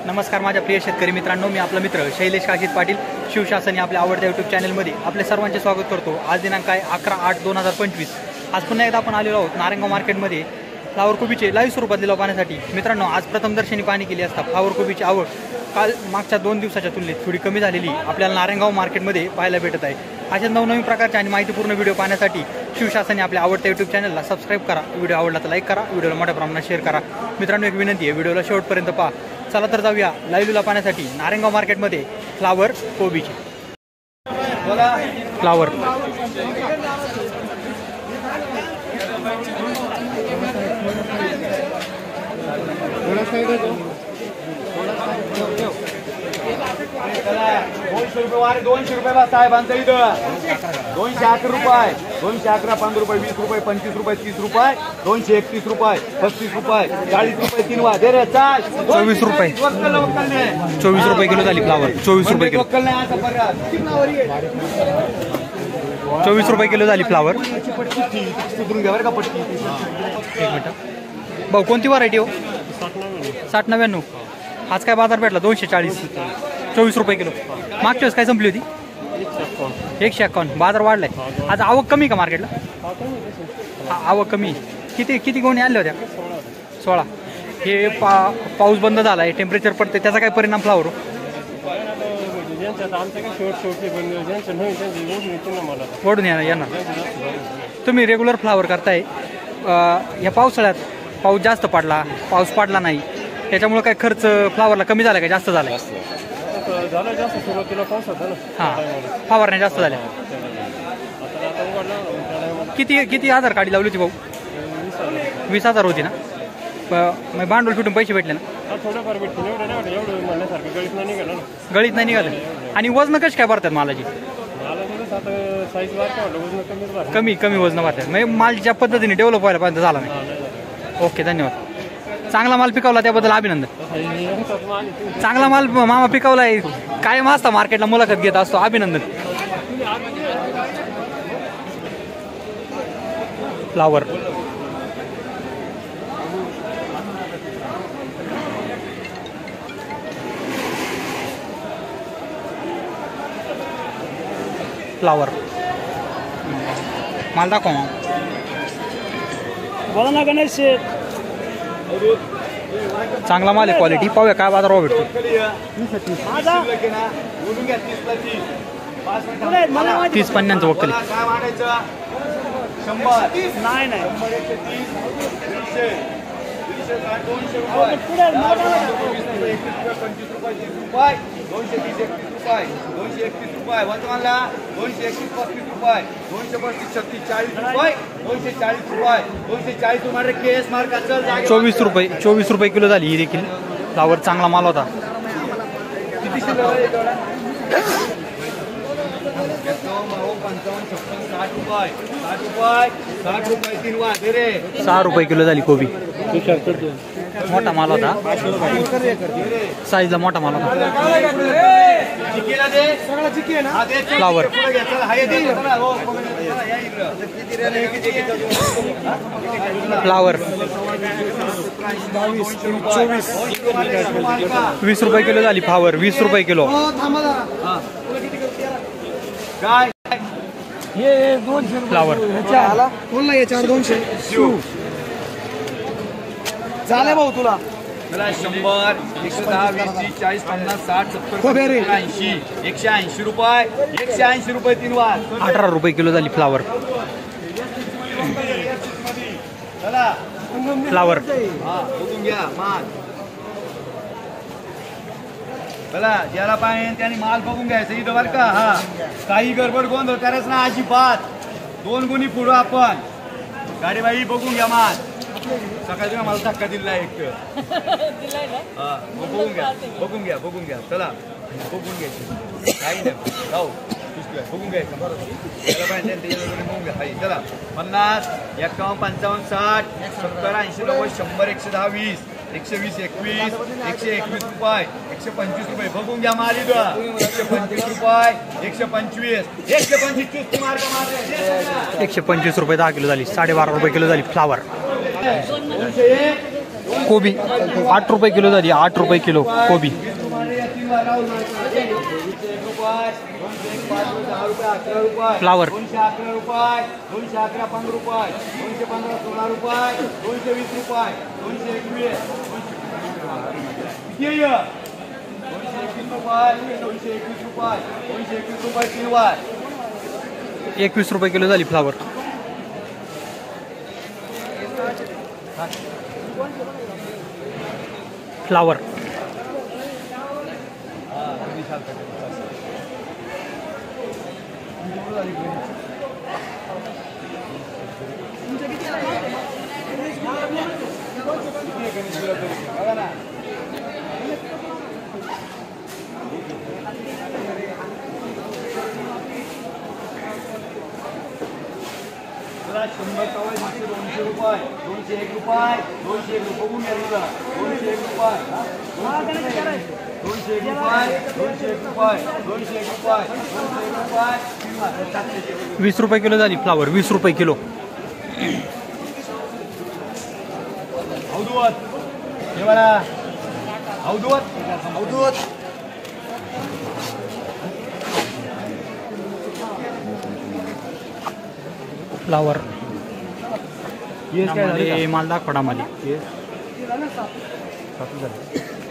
नमस्कार माझ्या प्रिय शेतकरी मित्रांनो, मी आपला मित्र शैलेश काशीद पाटील शिवशासन या आपल्या आवडत्या यूट्यूब चॅनलमध्ये आपले सर्वांचे स्वागत करतो। आज दिनांक आहे 11/8/2025। आज पुन्हा एकदा आपण आलेलो आहोत नारायणगाव मार्केटमध्ये फ्लावर कोबीचे लाईव्ह स्वरूपात लिलाव पाहण्यासाठी। मित्रांनो, आज प्रथम दर्शनी पाहणी केली असता फ्लावर कोबीची आवक काल मागच्या 2 दिवसाच्या तुलनेत थोडी कमी झालेली आपल्याला नारायणगाव मार्केटमध्ये पाहायला भेटत आहे। अशा नवनवीन प्रकारचे आणि माहितीपूर्ण व्हिडिओ पाहण्यासाठी शिवशासन आपल्या आवडत्या यूट्यूब चॅनलला सबस्क्राईब करा, व्हिडिओ आवडला तर लाईक करा, व्हिडिओला मोठ्या प्रमाणात शेअर करा। मित्रांनो, एक विनंती आहे, व्हिडिओला शेवटपर्यंत पहा। चला तर जाऊया लाईव्ह लिलाव पाहण्यासाठी नारायणगाव मार्केटमध्ये फ्लावर कोबीचे। फ्लावर ₹200 बा साहेबांचं इथं 211 रुपये 211 15 रुपये 20 रुपये 25 रुपये 30 रुपये 231 रुपये 35 रुपये 40 रुपये 3 वा दे रे 24 रुपये 24 रुपये किलो झाली फ्लावर। 24 रुपये किलो 24 रुपये किलो झाली फ्लावर। एक मिनिट भाऊ, कोणती व्हरायटी हो? 6099। आज काय बाजार भेटला? 240 24 रुपये किलो। मागच्या वेळेस काय संपली होती? 151। बाजार वाढलाय। आज आवक कमी का मार्केटला? आवक कमी। किती गोणी आणल्या होत्या? 16। हे पाऊस बंद झाला आहे, टेम्परेचर पडते, त्याचा काय परिणाम फ्लावर? ओढून येणार। तुम्ही रेग्युलर फ्लावर करताय, या पावसाळ्यात पाऊस जास्त पडला, पाऊस पडला नाही, त्याच्यामुळे काय खर्च फ्लावरला कमी झाला का जास्त झाला? जास्त सुरुवातीला पाऊस होता ना, हां, फवारण्या जास्त झाल्या। किती हजार काढी लावली होती भाऊ? 20,000 होती ना? मग भांडवल फिटून पैसे भेटले ना? थोडंफार भेटतील, एवढं नाही एवढं म्हणण्यासारखं गळीत नाही निघालं ना। गळीत नाही निघालं। आणि वजन कशी काय भरतात मालाची? साईज वजन कमी वजन भरतात, म्हणजे माल ज्या पद्धतीने डेव्हलप व्हायला पाहिजे झाला नाही। ओके, धन्यवाद। चांगला माल पिकवला त्याबद्दल अभिनंदन। चांगला माल मामा पिकवलाय, कायम असता मार्केटला मुलाखत घेत असतो, अभिनंदन। फ्लावर फ्लावर माल दाखवा बोला ना गणेश। चांगला माल आहे, क्वालिटी। पाहूया काय बाजारावर भेटतो। 30-50 वक्कली। ₹24 रुपये किलो झाली ही देखील फ्लावर। चांगला माल होता। ₹6 किलो झाली कोबी। मोठा माल होता, साईजला मोठा माल होता। फ्लावर फ्लावर 20 रुपये किलो झाली फ्लावर। 20 रुपये किलो। फ्लावर याच्यावर 200 झाले भाऊ तुला। 100 110 20 30 40 50 60 70 80 180 रुपये 180 रुपये 3 वार। 18 रुपये किलो झाली फ्लावर। फ्लावर बघून घ्या माल, चला ज्याला पाहिजे त्याने माल बघून घ्यायचं इथं बरं का। हा, काही गडबड गोंधळ करायचं ना अजिबात। 2 गुणी पुढं आपण गाडीबाई बघून घ्या माल। सकाळी तुम्ही मला धक्का दिलाय एक हा, बघून घ्या चला बघून घ्यायचं काही नाही जाऊ बघून घ्यायचं त्याला पाहिजे बघून घ्या। चला 50 51 55 60 70 80 90 100 110 20 120 21 121 रुपये 125 रुपये बघून घ्या माल इथं 125 रुपये 125 125 मार्क मारले 125 रुपये 10 किलो झाली 12.5 रुपये किलो झाली फ्लावर 201 कोबी 8 रुपये किलो झाली, 8 रुपये किलो कोबी. फ्लावर 211 रुपये, 211 15 रुपये, 215 16 रुपये, 220 रुपये, 221 किती आहे? 221 रुपये, 221 रुपये, 221 रुपये किलो. 21 रुपये किलो झाली फ्लावर. फ्लावर 100 कवाय 200 रुपये, 201 रुपये, 201 रुपये बघून घ्या तुला. 201 रुपये, 201 रुपये, 201 रुपये, 201 रुपये, 20 रुपये किलो झाली फ्लावर. 20 रुपये किलो. अवधूत हे बघा, अवधूत अवधूत फ्लावर हे माल दाखवडा माली.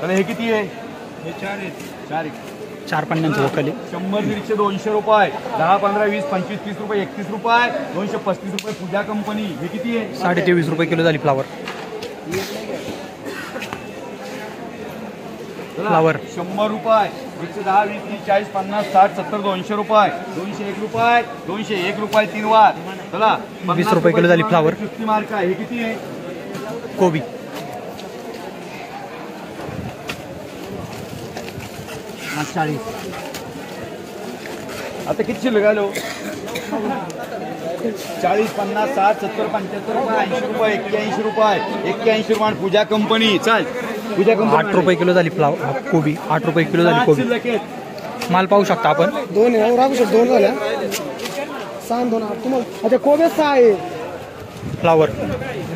हे किती आहे? हे 4 आहेत. 4 पन्न्यांचं वकली. 100 दीडशे 200 रुपये, 10 15 20 25 30 रुपये, 31 रुपये, 235 रुपये पूजा कंपनी. हे किती आहे? 23.5 रुपये किलो झाली फ्लावर. फ्लावर 100 रुपये, 110 20 30 40 50 60 70 200 रुपये, 201 रुपये, 201 रुपये 3 वार. चला 20 रुपये किलो झाली फ्लावर. 50 मार्क आहे. हे किती आहे? कोबी 40. आता किती शिल्लक आलो? 40 50 60 70 75 रुपये, 80 रुपये, 81 रुपये, 81 रुपये पूजा कंपनी. चल पूजा कंपनी 8 रुपये किलो झाली फ्लावर. कोबी 8 रुपये किलो झाली कोबी. माल पाहू शकता आपण. 2 राखू शकतो. 2 झाल्या 6 2 तुम्हाला. अच्छा कोबी 6 आहे. फ्लावर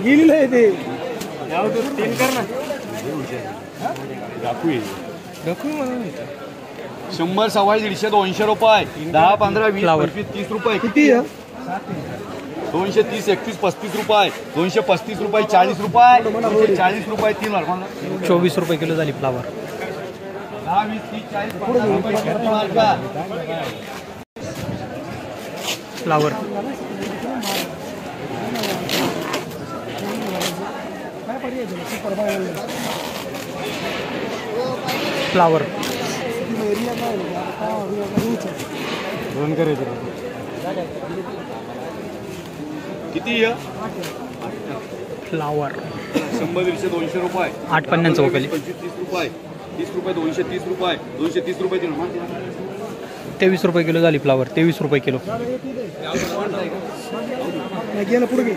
गेलेलं आहे ते. 100 सव्वा 150 200 रुपये, 10 15 20 फ्लावर. 25 30 रुपये. किती आहे? 230 31 35 रुपये, 235 रुपये 40 रुपये, 240 रुपये 3 वार. 24 रुपये किलो झाली फ्लावर. 10 20 30 40 50 रुपये 50 मार्का. फ्लावर फ्लावर किती आहे? फ्लावर 100 दीडशे 200 रुपये, 8 पन्न्यांचं वकली. 25 30 रुपये, 30 रुपये 230 रुपये, 230 रुपये 23 रुपये किलो झाली फ्लावर. 23 रुपये किलो. गेलं पुढे घे.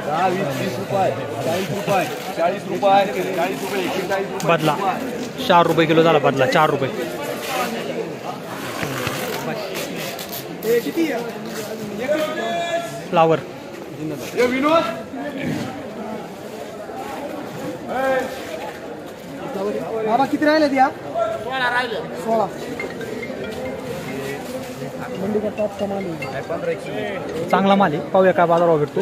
10 20 30 रुपये, 40 रुपये, 40 रुपये, 40 रुपये 41 रुपये. बदला 4 रुपये किलो झाला बदला. 4 रुपये. फ्लावर हे विनोद बाबा किती राहिले द्या? 16 मंडी का टॉप कमाल आहे. चांगला माल आहे. पाहूया काय बाजारावर भेटतो.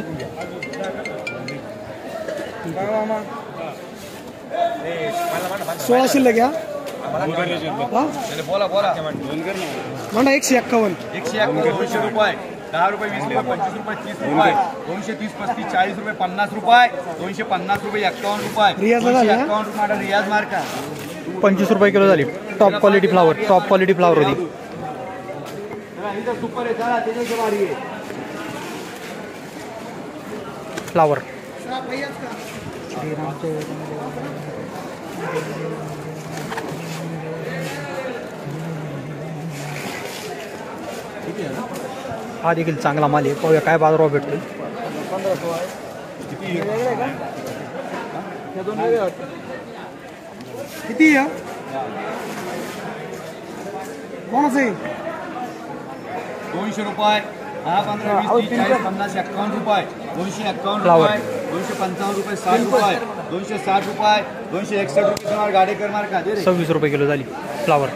16 शिल्लक घ्या. बोला बोला. म्हणा 151. 151 200 रुपये, 10 रुपये 20 रुपये 25 रुपये 30 रुपये, 230 35 40 रुपये 50 रुपये, 250 रुपये 51 रुपये, रियाजला झाले, 51 रुपये रियाज मार्का. 25 रुपये किलो झाली. Top quality flower. Top quality flower होती. इथं सुपर आहे. चला त्याच्या बारी आहे. फ्लावर हा देखील चांगला माल आहे. पाहूया काय बाजारावर भेटतो. किती आहे? कोणाचं आहे? 200 रुपये, 10 15 20 30 40 50 51 रुपये, 251 फ्लावर. रुपये, 255 रुपये, 60 रुपये, 260 रुपये, 261 रुपये तुम्हाला गाडेकर मार्का दे रे. 26 रुपये किलो झाली फ्लावर.